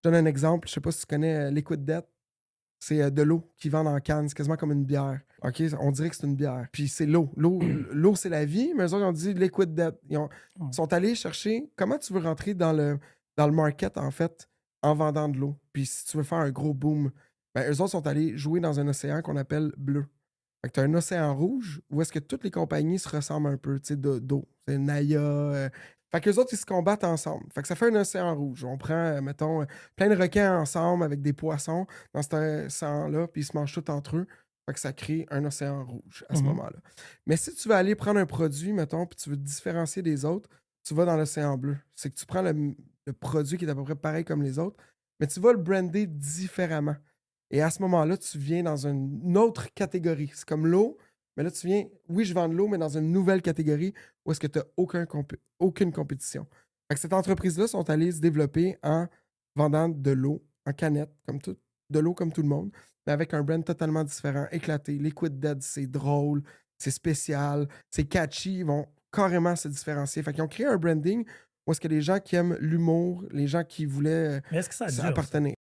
Je donne un exemple, je sais pas si tu connais Liquid Death. C'est de l'eau qu'ils vendent en canne. C'est quasiment comme une bière. OK? On dirait que c'est une bière. Puis c'est l'eau. L'eau, c'est la vie, mais eux autres, ils ont dit liquid death. Ouais. Sont allés chercher comment tu veux rentrer dans le market, en fait, en vendant de l'eau. Puis si tu veux faire un gros boom, ben, eux autres sont allés jouer dans un océan qu'on appelle bleu. Fait que tu as un océan rouge où est-ce que toutes les compagnies se ressemblent un peu, tu sais, d'eau. C'est Naya. Fait que les autres, ils se combattent ensemble. Fait que ça fait un océan rouge. On prend, mettons, plein de requins ensemble avec des poissons dans cet océan-là, puis ils se mangent tout entre eux. Fait que ça crée un océan rouge à ce Mhm. moment-là. Mais si tu veux aller prendre un produit, mettons, puis tu veux te différencier des autres, tu vas dans l'océan bleu. C'est que tu prends le produit qui est à peu près pareil comme les autres, mais tu vas le brander différemment. Et à ce moment-là, tu viens dans une autre catégorie. C'est comme l'eau, mais là, tu viens, oui, je vends de l'eau, mais dans une nouvelle catégorie où est-ce que tu n'as aucune compétition. Fait que cette entreprise-là sont allées se développer en vendant de l'eau en canette, de l'eau comme tout le monde, mais avec un brand totalement différent, éclaté. Liquid Dead, c'est drôle, c'est spécial, c'est catchy, ils vont carrément se différencier. Fait qu'ils ont créé un branding où est-ce que les gens qui aiment l'humour, les gens qui voulaient Mais est-ce que ça dure, ça? appartenir.